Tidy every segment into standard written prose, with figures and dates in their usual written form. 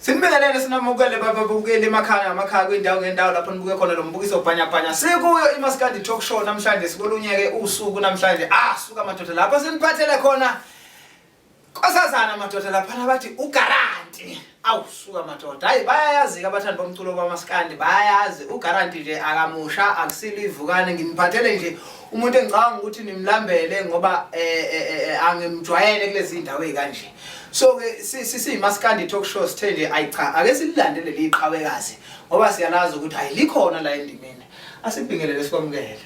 Sinibingelele sinamukele bababukele emakhaya kwindawo ngendawo lapho nibuke khona lo mbukiso bhanyabhanya. Sikuyo I Maskandi Talk Show namhlanje sikolunye usuku namhlanje. Suka madoda lapho siniphathele khona Kosazana madoda lapha bathi uGaranti. Suka madoda. Hayi bayayazi abathandi bomculo kwaMaskandi bayayazi uGaranti nje akamusha akusile ivukane nginiphathele nje umuntu engicanga ukuthi nimlambele ngoba angimjwayele kulezi indawo ezikanje. So ke sisi Maskandi Talk Show sithe nje ayicha ake sililandele liqhawekazi ngoba siyalazi ukuthi ayilikhona la endimeni. Asibingelele sikwamukele.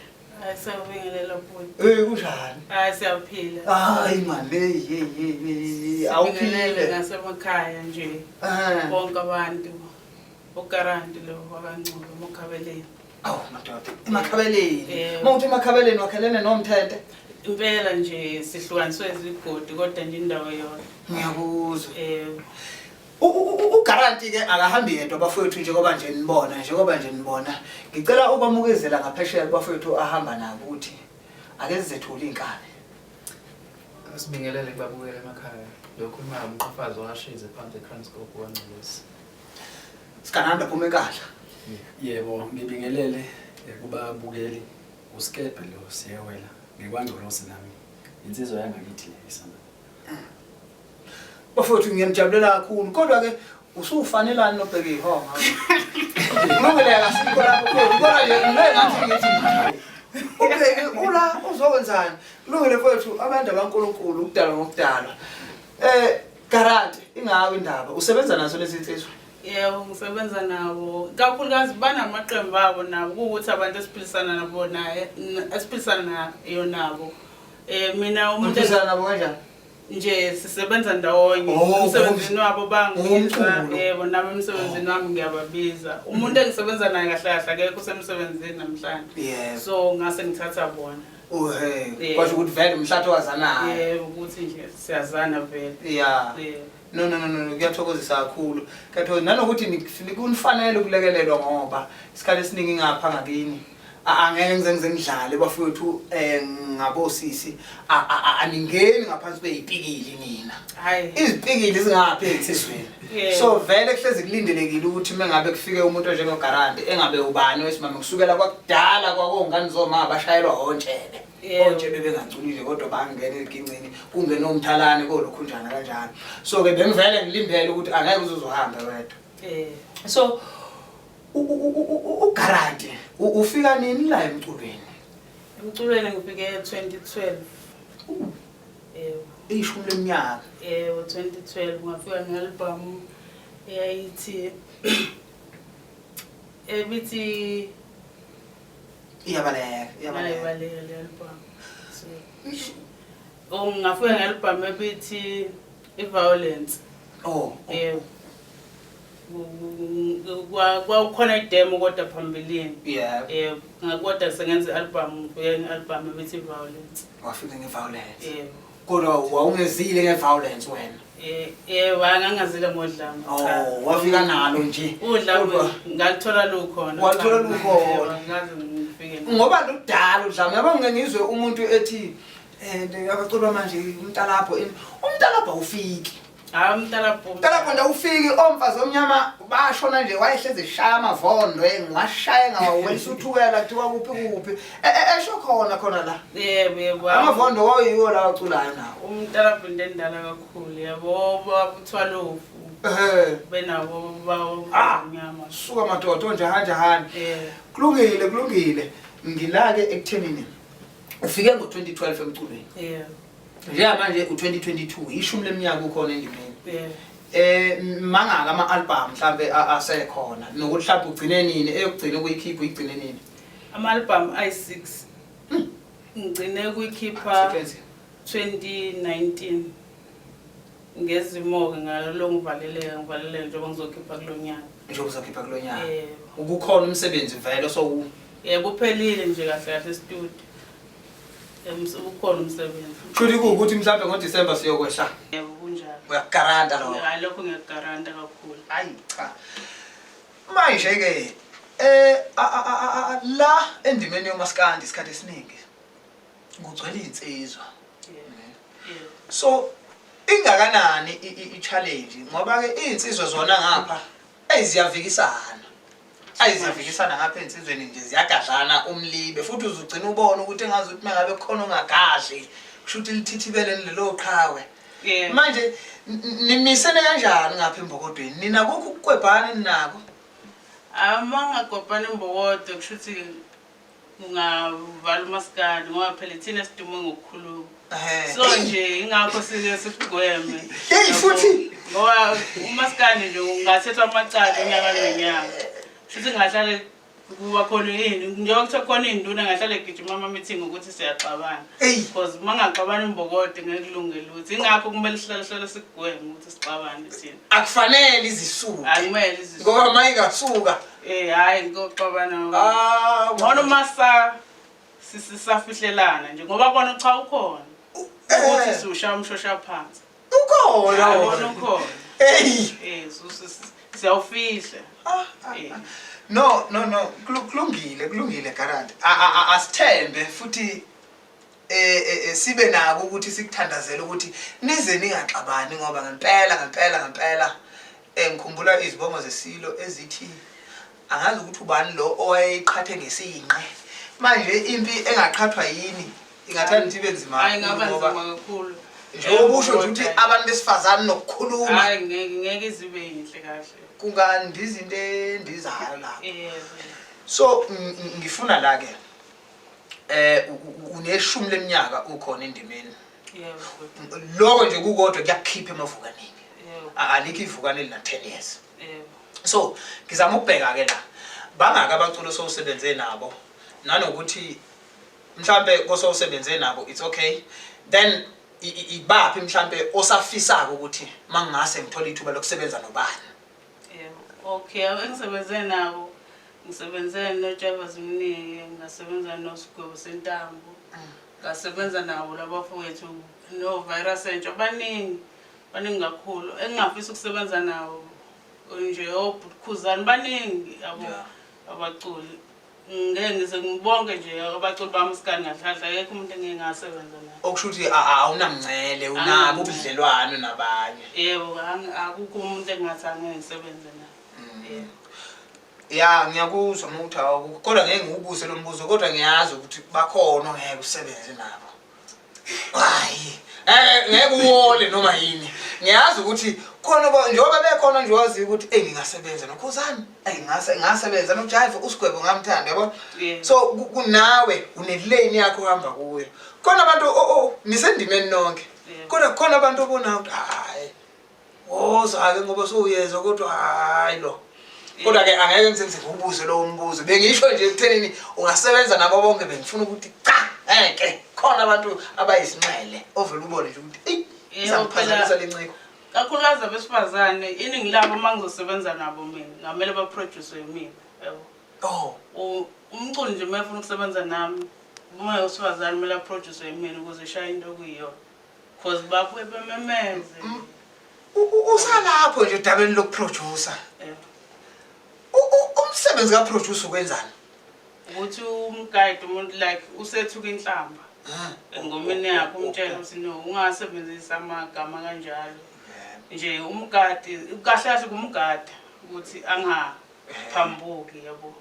Siyabingelela futhi. Kunjani? Siyaphila. Hayi man hey awuphile ngasemakhaya nje. Bonke abantu uGaranti lo wakancube emakhabeleni. Madoda emakhabeleni. Mawuthi emakhabeleni wakhelene nomthethe. Impela nje sihlukaniswe izigodi kodwa nje indawo yona. Ngiyakuzwa. uGaranti ke akahambi yedwa bafowethu njengoba nje nibona. Ngicela ukwamukezela ngaphesheya bafowethu ahamba nabo ukuthi ake sizethula inkani. Asibingelele kubabukela emakhaya. Lokho uma umqhafazi washize phansi eTranscorp wancebisa. Sikananda phuma enkala. Yebo, ngibingelele kubabukeli uSkebe lo siyewela. Ngikwangcolose nami. Insizwa yangakithi le isana. Bafowethu ngiyamjabulela kakhulu kodwa ke usufanelani nobheke ihonga. Ngokulela sikho lapho kodwa nje ngathi ngithi ubheke ula uzokwenzani? Kulungile mfowethu abantu abankulunkulu ukudala ngokudala. Garanti ingawe indaba usebenza nazo lezi insizwa? Yebo ngisebenza nabo kakhulukazi banamaqembu abo nabo ukuthi abantu esiphilisana nabo esiphilisana nabo mina umuntu esiphilisana nabo kanjani nje sisebenza ndawonye umsebenzini wabo bangizwa yebo nami umsebenzini wami ngiyababiza umuntu engisebenza naye kahle akekho usemsebenzini namhlanje so ngase ngithatha bona kwasho ukuthi vele umhlatho wazana yebo ukuthi nje siyazana vele no kuyathokozisa kakhulu katho nanokuthi nikunifanele ukulekelelwa ngoba isikhathi esiningi ngapha ngakini angeke ngize ngidlale bafowethu ngabosisi aningeni ngaphansi kwezipikili nina izipikili zingaphi eksisweni so vele kuhlezi kulindelekile ukuthi mengabe kufike umuntu onjengoGaranti engabe ubani wesimame kusukela kwakudala kwakongani zoma abashayelwa hontshele onje bebengaculile kodwa bangena egincini kungena umthalane kolokhu njana kanjalo so ke bengivele ngilimbele ukuthi angeke uzohamba wedwa so uGaranti ufika nini la emculweni? Emculweni ngifike 2012. Ishumi leminyaka. 2012 ngafika ngealbum eyayithi ebithi iyabaleka le album. So ngafika ngealbum ebithi iviolence. Kwakukhona idemo kodwa phambilini ngakodwa sengenza album ebithi violence. Wafika ngeviolence kodwa wawungezile ngeviolence wena ngangazile ngodlame wafika nalo nje udlame ngalithola lukhona ngaze ngifike ngoba ludala udlame yabo ngizwe umuntu ethi akaculwa manje umntalapho ufiki umntalapho nje ufiki omfazi omnyama bashona nje wayehleze shaya amavondo ngashaya ngawelisa uthukela kuthiwa kuphi esho khona la yebo amavondo wayiwo la uculayo nawo umntalapho ndendala kakhulu yabo babuthwa lofu benabo bawomnyama suka madoda njahanja kulungile ngilake ekuthenini ufike ngo2012 emculweni manje u2022 ishumi leminyaka ukhona endimeni mangaka ama-album mhlambe asekhona nokuthi mhlambe ugcine nini eyokugcina ukuyikhipha uyigcine nini ama-album ayi6 ngigcine kuyikhipha 2019 ngezimo-ke ngalo ngivaleleka njengoba ngizokhipha kulo nyaka ukukhona umsebenzi vele so kuphelile nje kahle studio ukhona umsebenzi futhi ukuthi mhlambe ngoDisemba siyokwehla yebo kunjalo uyagaranta lo hayi lokho ngiyagaranta kakhulu cha manje ke la endimeni yoMaskandi isikhathi esiningi ngugcwele insizwa so ingakanani i-challenge ngoba ke insizwe zona ngapha eziyavikisana ayiziyavikisana ngapha insizweni nje ziyagadlana umlibe futhi uzugcina ubona ukuthi engazi ukuthi mengabe khona ongagadli kusho ukuthi lithithibele lelo qhawe manje nimisene kanjani ngapha embokodweni nina kokho ukukwebhana ninako amangagobhana embokodo kusho ukuthi ungavala umaskandi ngoba phela thina sidume ngokukhuluma so nje ingakho sike sigweme hey futhi ngoba umaskandi nje ungathetha amacala unyaka nonyaka futhi ngahlale kuba khona yini njengoba kuthiwa khona induna ngahlale gijima ama-meeting ukuthi siyaxabana because mangaxabana imbokode ngeke kulungele ukuthi ingakho kumele sihlale sigweme ukuthi sixabane thina akufanele izisuke akumele izisuke ngoba mayingasuka hayi ngoxabana ngona masa sisafihlelana nje ngoba bona cha ukhona ukuthi siushaya umshosha phansi ukhona wona ukhona siyawufihla no kulungile Garanti asithembe futhi sibe nako ukuthi sikuthandazele ukuthi nize ningaxabani ngoba ngempela ngikhumbula izibongo zesilo ezithi angazi ukuthi ubani lo owayeqhathe ngesinqe manje impi engaqhathwa yini ingathanda ukuthi ibe nzima hayi ngaba nzima kakhulu njengoba usho ukuthi abantu besifazane nokukhuluma hayi ngeke izibe yinhle kahle kungani izinto endizayo la so ngifuna la ke uneshumi leminyaka ukhona endimeni lokho nje kukodwa kuyakukhipha emavukaneni alikho ivukane lina 10 years so ngizama ukubheka ke la bangaka abaculi sowusebenze nabo nanokuthi mhlambe kosowusebenze nabo it's okay then ibaphi mhlambe osafisaka ukuthi mangase ngithola ithuba lokusebenza nobani okay engisebenze nabo ngisebenze noJava Zimnike ngasebenza noSigwebo Sentambo ngasebenza nabo labafowethu no virus entsha baningi kakhulu engingafisa ukusebenza nabo nje obukhuzani baningi abaculi ngeke ngize ngibonke nje abaculi bamaskani ngahlahla yekho umuntu engingasebenza naye okusho ukuthi awunamngcele unabo ubudlelwano nabanye yebo akukho umuntu engathanga ngisebenze naye ya ngiyakuzwa ukuthi awukho kodwa ngeke ngikubuse lo mbuzo kodwa ngiyazi ukuthi bakhona ngeke usebenze nabo hayi ngeke uwole noma yini ngiyazi ukuthi khona njengoba bekhona nje wazi ukuthi ngingasebenza nokhuzani ngasebenza noJive uSigwebo ngamthanda yabo so kunawe unelane yakho uhamba kuyo khona abantu nisendimeni nonke kodwa khona abantu obona ukuthi hayi wozake ngoba sowuyezwa kodwa hayi lo kodwa ke angeke ngisenze ngobuze lo mbuzo bengisho nje ekuthenini ungasebenza nabo bonke bengifuna ukuthi cha ngeke khona abantu abayisinxele ovela ubone nje ukuthi izangiphazamisa lenciko kakhulukazi abesifazane iningi labo mangizosebenza nabo mina ngamele baproduce yimina yabo umculi nje mayefuna ukusebenza nami uma yosifazane kumele aproduce yimina ukuze shaya into okuyiyona because babuye bememeze usalapho nje dabeni lokuproducer umsebenzi kaproducer ukwenzani ukuthi umguide umuntu like usethuka inhlamba engomeni yakho umtshela ukuthi no ungasebenzisa amagama kanjalo nje umgadi kahle kumgadi ukuthi angaphambuki yabo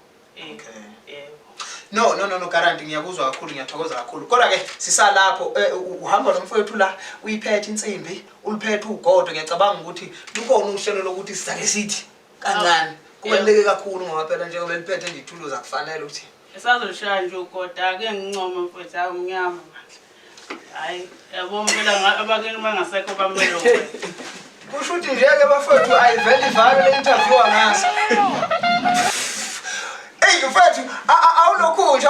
no Garanti ngiyakuzwa kakhulu ngiyathokoza kakhulu kodwa ke sisalapho uhamba nomfowethu la uyiphethe insimbi uliphethe ugodo ngiyacabanga ukuthi lukhona uhlelo lokuthi sizake sithi kancane kubaluleke kakhulu ngoba phela njengoba liphethe nje ithuluzi akufanele ukuthi esazoshaya nje ugodo ake ngincoma mfowethu awumnyama hayi yabo phela abakeni bangasekho bamelo wena kusho ukuthi nje ke bafowethu ayiveli vale le interview angasa mfethu awulokhunje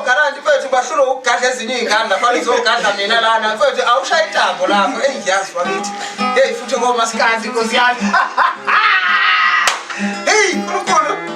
Garanti mfethu bahlulo ukugadla ezinye izingane lapha lizogadla mina lana mfethu awushaya intambo lapho ngiyazi bakithi futhi ngomaskandi Nkosi yami khulukhulu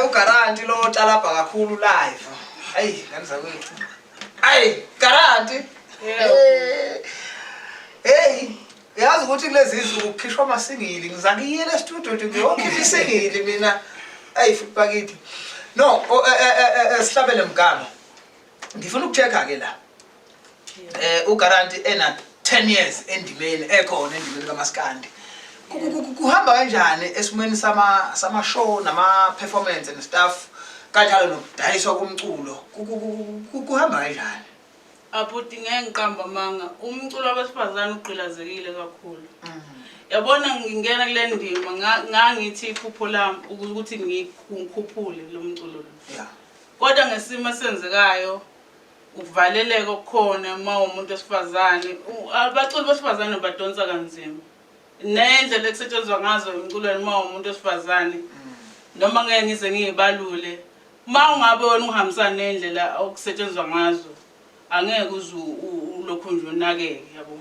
uGaranti lo talapha kakhulu live. Hayi, ngizakwethu. Hayi, Garanti. Hey, yazi ukuthi kulezi izinto ukukhishwa amasingili ngizakuyela studio nje ngiyokhipha isingili mina. Hey futhi bakithi. No, sihlabele mgama. Ngifuna ukuchecka ke la. uGaranti ena 10 years endimeni ekhona endimeni kaMaskandi. Kuhamba kanjani esimweni sama show nama performance and stuff kanjalo nokudayiswa komculo kuhamba kanjani? Abuti ngeke ngiqamba manga umculo wabesifazane ugqilazekile kakhulu. Yabona ngingena kule ndima ngangithi iphupho lami ukuthi ngikukhuphule lo mculo lo. Yeah. Kodwa ngesimo senzekayo ukuvaleleka okukhona uma umuntu wesifazane abaculi besifazane badonsa kanzima. Nendlela ekusetshenzwa ngazo emculweni uma umuntu wesifazane noma ngeke ngize ngiyibalule uma ungabe wena uhambisana nendlela okusetshenzwa ngazo angeke ulokhu nje unakeke yabo.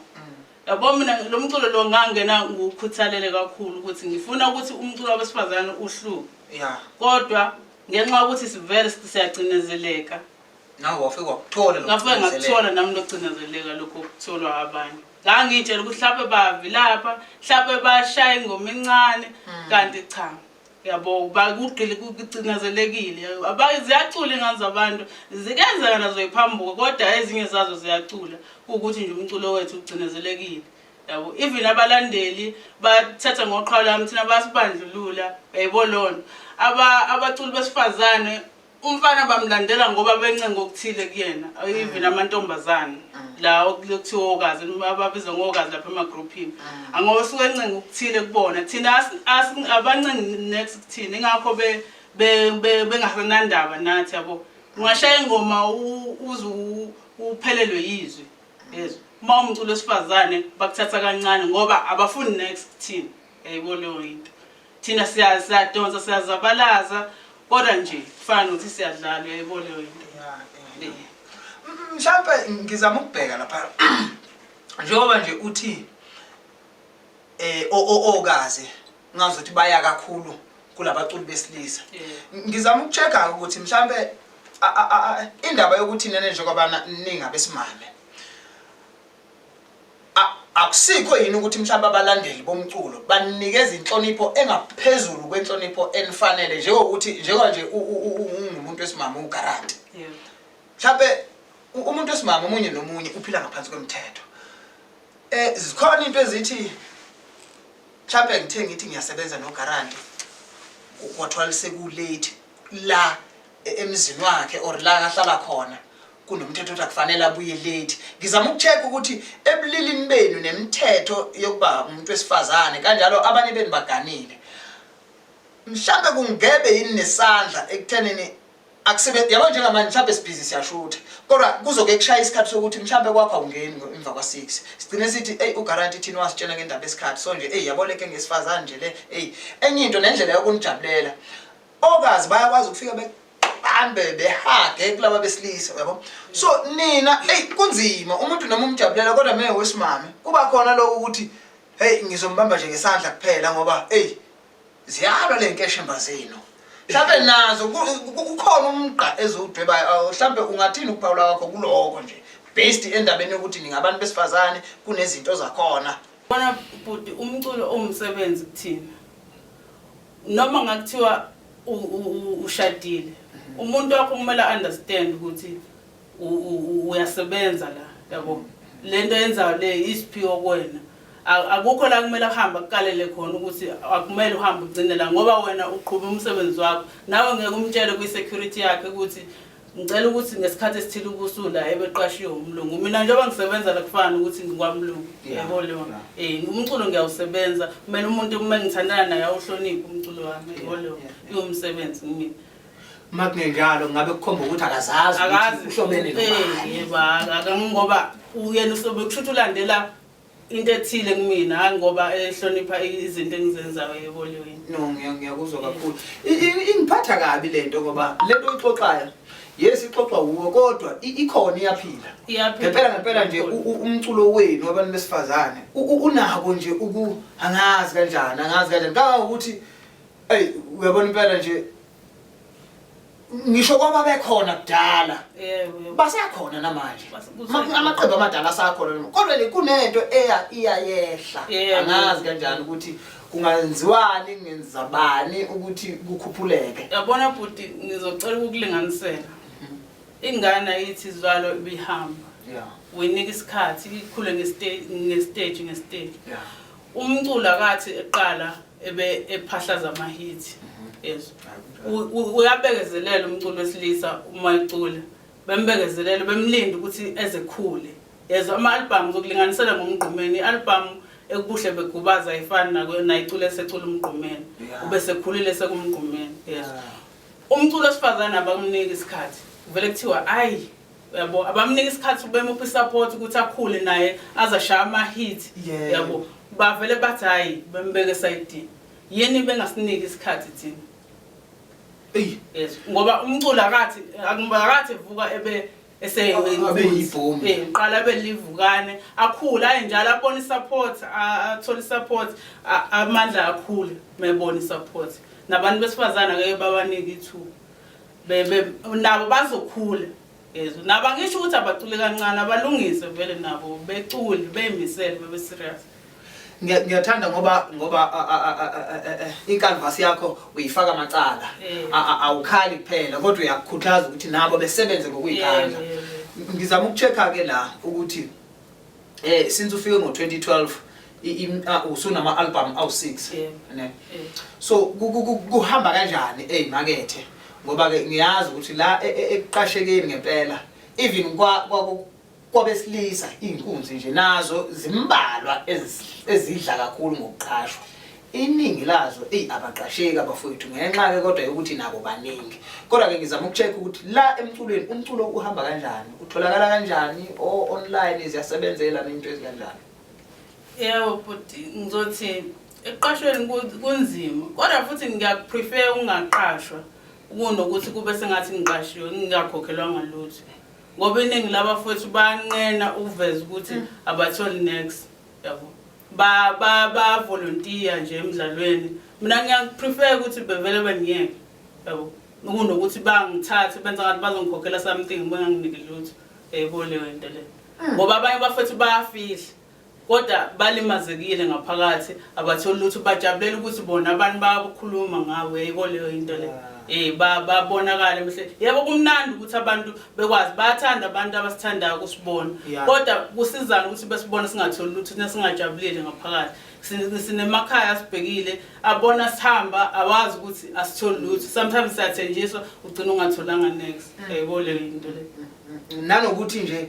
Yabo mina lo mculo lo ngangena ngokukhuthalele kakhulu ukuthi ngifuna ukuthi umculo wabesifazane uhluke. Yeah. Kodwa ngenxa ukuthi sivele siyacinezeleka. Nawe wafika ukuthola lo. Ngafike ngakuthola nami lokucinezeleka lokho okutholwa abanye. Ngangitshela ukuthi mhlawumbe bavilapha, mhlawumbe bashaya ingoma encane kanti cha. Yabo bakugqile kucinezelekile. Ziyacula ingane abantu zikenzeka nazo iphambuka kodwa ezinye zazo ziyacula ukuthi nje umculo wethu ucinezelekile. Yabo even abalandeli bathatha ngoqhala lami thina basibandlulula bayibona abaculi besifazane umfana bamlandela ngoba bencenga okuthile kuyena even amantombazane la okuthiwa okazi ababiza ngokazi lapha emagroupini angoba suke encenga okuthile kubona thina abancengi next kuthina ingakho bengasenandaba nathi yabo ungashaya ingoma uphelelwe yizwi yezwa uma umculo wesifazane bakuthatha kancane ngoba abafuni next kuthina yayibona leyo into thina siyadonsa siyazabalaza kodwa nje kufana ukuthi siyadlala yayibona leyo into. Mhlawumbe ngizama ukubheka lapha njengoba nje uthi okazi ngazothi baya kakhulu kulabaculi besilisa. Ngizama ukuchecka ukuthi mhlawumbe indaba yokuthi nene nje kwabana ningabe simame akusikho yini ukuthi mhlawumbe abalandeli bomculo banikeza inhlonipho engaphezulu kwenhlonipho enifanele njengokuthi nje ungumuntu wesimama uGaranti. Mhlawumbe umuntu wesimama omunye nomunye uphila ngaphansi kwemthetho. Zikhona into ezithi mhlawumbe ngithi ngiyasebenza noGaranti kwathwala seku late la emzini wakhe or la ahlala khona kunomthetho ukuthi akufanele abuye late. Ngizama ukucheck ukuthi ebulilini benu nemithetho yokuba umuntu wesifazane kanjalo abanye benu baganile. Mhlawumbe kungebe yini nesandla ekuthenini akusebenzi yabo njengamanje mhlawumbe sibhizi siyashutha kodwa kuzoke kushaya isikhathi sokuthi mhlawumbe kwakho awungeni emva kwa 6 sigcine sithi uGaranti thina wasitshela ngendaba esikhathi so nje yaboleke ngesifazane nje le enye into nendlela yokunijabulela okazi bayakwazi ukufika behambe behage kulaba besilisa yabo so nina kunzima umuntu noma umjabulela kodwa manje wesimame kuba khona lokho ukuthi ngizombamba nje ngesandla kuphela ngoba ziyalwa lenkeshemba zenu. Mhlawumbe nazo kukhona umqa ezudwebayo mhlawumbe ungathini ukuphawula wakho kuloko nje based endabeni ukuthi ningabantu besifazane kunezinto zakhona. Bona bhuti umculo umsebenzi kuthina noma ngakuthiwa ushadile umuntu wakho kumele understand ukuthi uyasebenza la yabo lento yenzayo le isiphiwo kuwena akukho la kumele ahamba kukalele khona ukuthi akumele uhambe ugcine la ngoba wena uqhubha umsebenzi wakho nawe ngeke umtshele kwi-security yakhe ukuthi ngicela ukuthi ngesikhathi esithile ubusula ebeqashiwe umlungu mina njengoba ngisebenza la kufana ukuthi ngikwamlungu yabo leyo umculo ngiyawusebenza kumele umuntu uma ngithandana naye awuhloniphe umculo wami yabo leyo umsebenzi ngimi makungenjalo ngabe kukhomba ukuthi akazazi ukuthi uhlobene nobani yebo ngoba uyena usobe kushuthi ulandela into ethile kumina hayi ngoba ehlonipha izinto engizenzayo yebo leyo no ngiyakuzwa kakhulu ingiphatha kabi lento ngoba lento oyixoxayo yes ixoxa uwo kodwa ikhona iyaphila ngempela nje umculo wenu wabantu besifazane unako nje angazi kanjani kanga ukuthi uyabona impela nje ngisho kwaba bekhona kudala yebo basakhona namanje amaqembu amadala asakhona kodwa le kunento iyayehla angazi kanjani ukuthi kungenziwani ngenzabani ukuthi kukhuphuleke yabona bhuti ngizocela ukukulinganisela ingane ayithi izwalo ibihamba wenika isikhathi ikhule ngestage umculo akathi eqala ebe ephahlaza ama-hit yes uyabekezelela umculo wesilisa uma ecula bembekezelela bemlinda ukuthi ezekhule yezo ama-album zokulinganisela ngomgqumeni i-album ekubuhle begubaza ayifani nayicula esecula umgqumeni ube sekhulile sekumgqumeni yes umculo wesifazane abakumnika isikhathi vele kuthiwa ayi yabo abamnika isikhathi ubemuphi support ukuthi akhule naye azashaya ama-hit yabo bavele bathi hayi bembeke side yini bengasiniki isikhathi thina yes ngoba umculo akathi evuka ebe eseyibhomu qala belivukane akhula ayenjalo abona isupport athola isupport amandla akhule mebona isupport nabantu besifazana ke babaniki ithuba nabo bazokhula yes naba ngisho ukuthi abacule kancane abalungise vele nabo becule beyimisele bebe serious ngiyathanda ngoba icanvas yakho uyifaka amacala awukhali kuphela kodwa uyakukhuthaza ukuthi nabo besebenze ngokuyikhandla ngizama ukuchecka ke la ukuthi since ufike ngo2012 usunama album awu6 ne so kuhamba kanjani ezimakethe ngoba ke ngiyazi ukuthi la ekuqashekeni ngempela even kwabesilisa inkunzi nje nazo zimbalwa ezidla kakhulu ngokuqashwa iningi lazo abaqasheki abafowethu ngenxa ke kodwa ukuthi nabo baningi kodwa ke ngizama ukucheck ukuthi la emculweni umculo uhamba kanjani utholakala kanjani online ziyasebenzela nento ezikanjani yebo but ngizothi eqashweni kunzima kodwa futhi ngiyaprefer ungaqashwa ukunokuthi kube sengathi ngiqashiwe ngingakhokhelwa ngalutho ngoba iningi labafowethu banqena uveza ukuthi abatholi next yabo ba volunteer nje emidlalweni mina ngiyaprefer ukuthi bevele bengiyeke yabo ukunokuthi bangithathe benza ngathi bazongikhokhela something benganginiki lutho yebo leyo into le ngoba abanye bafowethu bayafihla kodwa balimazekile ngaphakathi abatholi lutho bajabulela ukuthi bona abantu bayakhuluma ngawe yebo leyo into le babonakala mhle yebo kumnandi ukuthi abantu bekwazi bayathanda abantu abasithandayo kusibona kodwa kusizana ukuthi besibone singatholi lutho nesingajabulile ngaphakathi sinemakhaya asibhekile abona sihamba awazi ukuthi asitholi lutho sometimes siyathenjiswa ugcina ungatholanga next yebo le into le nanokuthi nje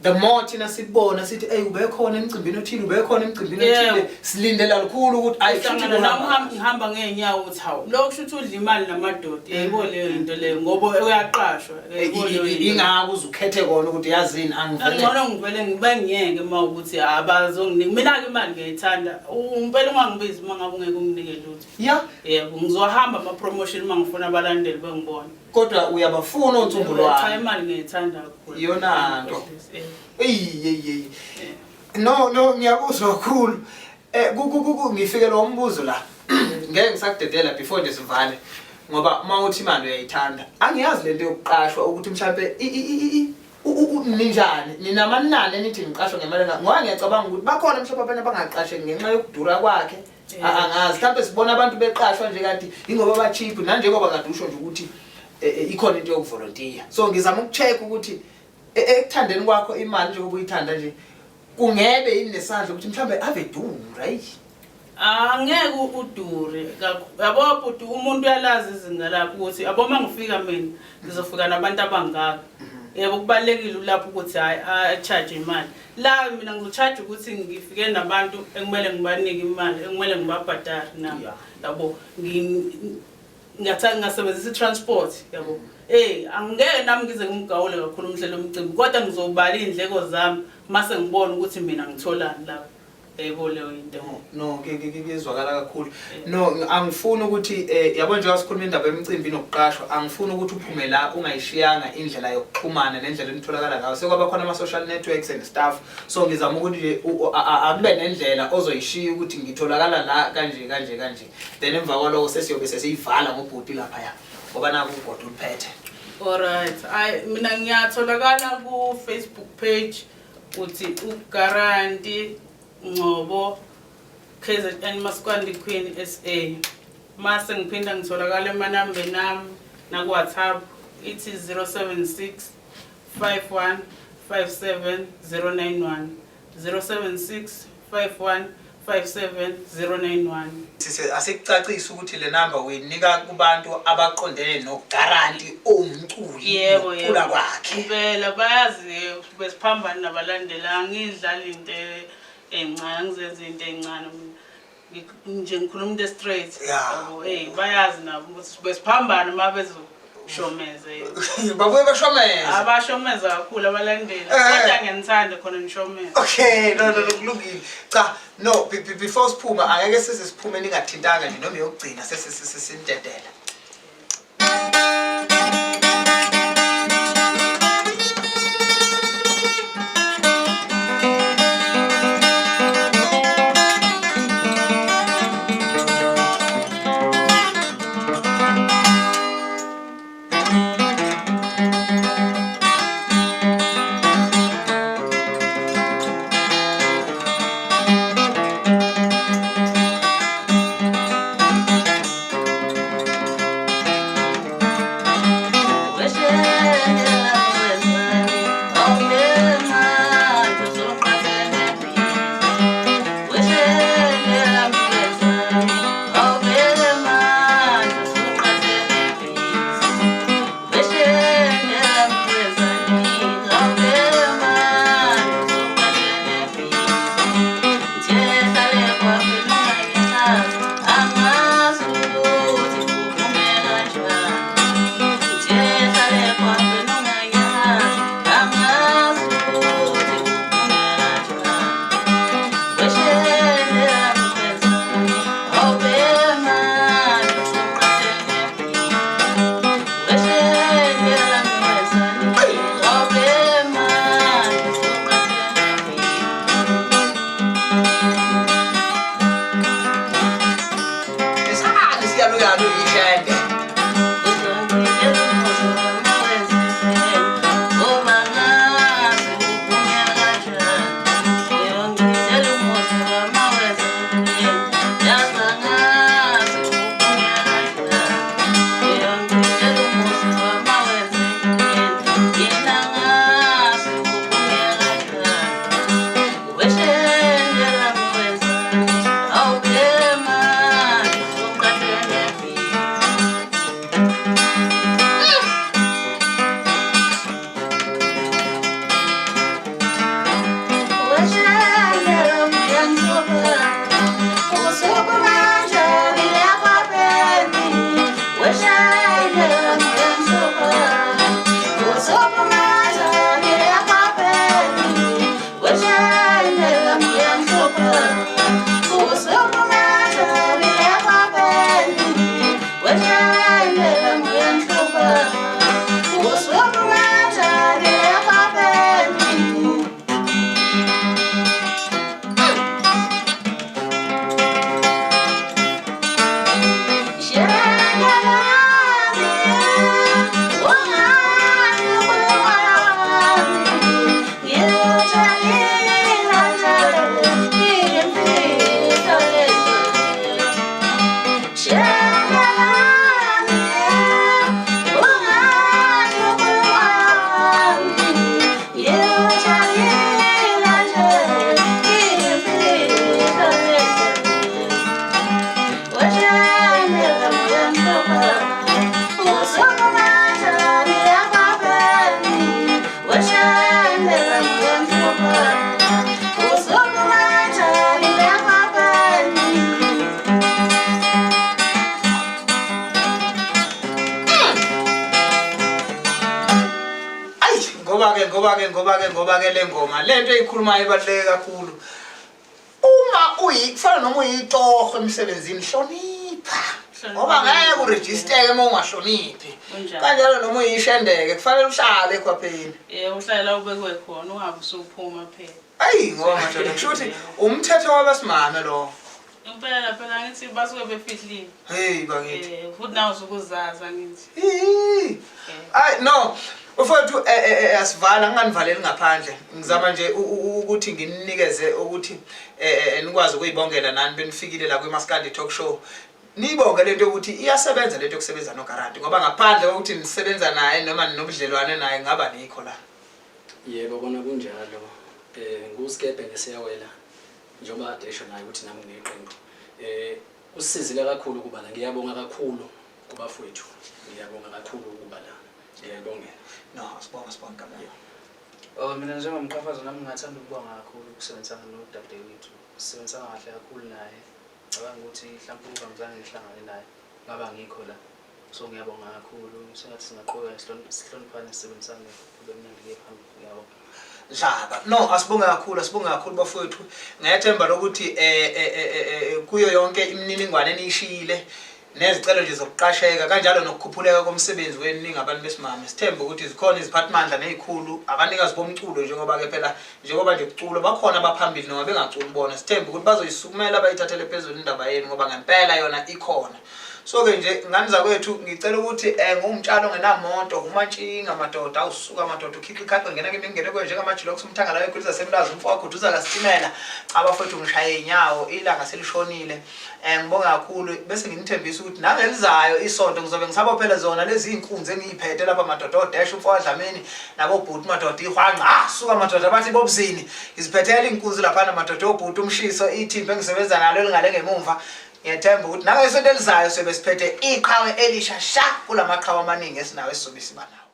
the more thina sibona sithi ubekhona emcimbini othile ubekhona emcimbini othile silindela kakhulu ukuthi ayihlangana nami ngihamba ngeenyawo uthi hawu lokho ukuthi udla imali namadoda yebo leyo into leyo ngoba uyaqashwa yebo leyo ingaka uzukhethe kona ukuthi yazini angivele ngcono ngivele ngibengiyeke uma ukuthi abazonginika mina ke imali ngiyithanda umpela ungangibizi uma ngabe ungeke unginike lutho yebo ngizohamba ama promotion uma ngifuna abalandeli bengibona kodwa uyabafuna ontsumbulo cha imali ngiyithanda kakhulu iyona nto no ngiyakuzwa kakhulu ngifike lo mbuzo la ngeke ngisakudedela before nje sivale ngoba mawuthi imali uyayithanda angiyazi lento yokuqashwa ukuthi mhlambe ninjani ninamanani nithi ngiqashwa ngemali ngoba ngiyacabanga ukuthi bakhona mhlawumbe abantu abangaqasheki ngenxa yokudura kwakhe angazi mhlawumbe sibona abantu beqashwa nje kanti ingoba ba cheap nanjengoba kade usho nje ukuthi ikhona into yokuvolunteer so ngizama ukucheck ukuthi ekuthandeni kwakho imali njengoba uyithanda nje kungebe yini nesandla ukuthi mhlambe ave dura angeke udure yabo bhuti umuntu uyalazi izinga lakho ukuthi yabo mangifika mina ngizofika nabantu abangaka yebo kubalekile lapho ukuthi hayi charge imali la mina ngizocharge ukuthi ngifike nabantu ekumele ngibanike imali ekumele ngibabhadare nabo yabo ngasebenzisa transport yabo angeke nami ngize ngimgawule kakhulu umhlelo omcimbi kodwa ngizobala indleko zami mase ngibona ukuthi mina ngitholani lapho yebo leyo into no ngezwakala kakhulu no angifuni ukuthi yabo nje wasikhuluma indaba yemicimbi nokuqashwa angifuni ukuthi uphume la ungayishiyanga indlela yokuxhumana nendlela enitholakala ngayo sekwaba khona ama social networks and stuff so ngizama ukuthi nje akube nendlela ozoyishiya ukuthi ngitholakala la kanje then emva kwaloko sesiyobe sesiyivala ngobhuti lapha ya ngoba naku ugodo uphethe. Alright, mina ngiyatholakala ku Facebook page uthi uGaranti Ngcobo KZN Maskandi Queen SA. Mase ngiphinda ngitholakala emanambeni nami na ku WhatsApp ithi 076 51 57 091 076 51 57091. Asikucacisa ukuthi le number uyinika kubantu abaqondene noGaranti umculi. Yebo, ucula kwakhe. Impela bayazi besiphambana nabalandela ngidlala into encane ngizenza into encane nje ngikhuluma into straight. Yabo bayazi nabo ukuthi besiphambana mabezo shomeze. Babuye bashomeza. Abashomeza kakhulu abalandeli. Kodwa ngiyithanda khona ngishomeza. Okay, no kulungile. Cha, no before siphuma angeke sesiphume ningathintanga nje noma yokugcina sesindedela. ngoba ke le ngoma lento eyikhuluma ibaluleke kakhulu uma kufana noma uyitoho emsebenzini hlonipha ngoba ngeke uregister uma ungahloniphi kanjalo noma uyishendeke kufanele uhlale khwapheni uhlala ubekwe khona ungabe usuphuma phela ngoba manje kusho ukuthi umthetho wabasimame lo Impela phela ngithi basuke befihlile. Hey bakithi. Futhi nawo usukuzaza ngithi. Ay no. Ufowethu asivala nginganivaleli ngaphandle. Ngizama nje ukuthi ngininikeze ukuthi nikwazi ukuyibongela nani benifikile la kwiMaskandi Talk Show. Nibonge lento ukuthi iyasebenza lento yokusebenza noGaranti ngoba ngaphandle kokuthi nisebenza naye noma ninobudlelwane naye ngaba nikho la. Yebo kona kunjalo. Ngusikepe ngesiyawela. Njengoba ade esho naye ukuthi nami ngineqembu. Usizile kakhulu kuba la ngiyabonga kakhulu kubafowethu. Ngiyabonga kakhulu kuba la. Ngiyabongela. No, sibonga kamnandi. Mina njengomqhafazo nami ngingathanda ukubonga kakhulu ukusebenzisana nodadewethu. Sisebenzisana kahle kakhulu naye. Ngicabanga ukuthi mhlawumbe ungangizange ngihlangane naye ngaba ngikho la. So ngiyabonga kakhulu. Sengathi singaqhubeka sihloniphane sisebenzisane kube mnandi ke phambili. Ngiyabonga. Jaba no asibonga kakhulu bafowethu ngiyethemba lokuthi kuyo yonke imininingwane enishile nezicelo nje zokuqasheka kanjalo nokukhuphuleka komsebenzi wenu ningabantu besimame sithemba ukuthi zikhona iziphathimandla nezikhulu abanikazi bomculo njengoba ke phela njengoba nje kuculo bakhona abaphambili noma bengaculi bona sithemba ukuthi bazoyisukumela bayithathele phezulu indaba yenu ngoba ngempela yona ikhona. So ke nje ngani zakwethu ngicela ukuthi ngumtshalo ngenamonto umantshinga amadoda awusuka amadoda ukhipha ikhaqe ngena kimi ngene kwe njengamajilo kusumthanga la ekhulisa semlazi umfowakho uduza kasitimela abafethu ngishaye inyawo ilanga selishonile ngibonga kakhulu bese nginithembisa ukuthi nangelizayo isonto ngizobe ngisabophela zona lezi inkunzi engiyiphethe lapha amadoda odash umfowakho Dlamini nabo bhuti madoda ihwanqa suka amadoda bathi bobuzini iziphethela inkunzi lapha amadoda obhuti umshiso ithimbe engisebenza nalo elingale ngemumva. Ngiyethemba ukuthi nangesonto elizayo sobe siphethe iqhawe elisha sha kulamaqhawe amaningi esinawo esizobe siba nawo.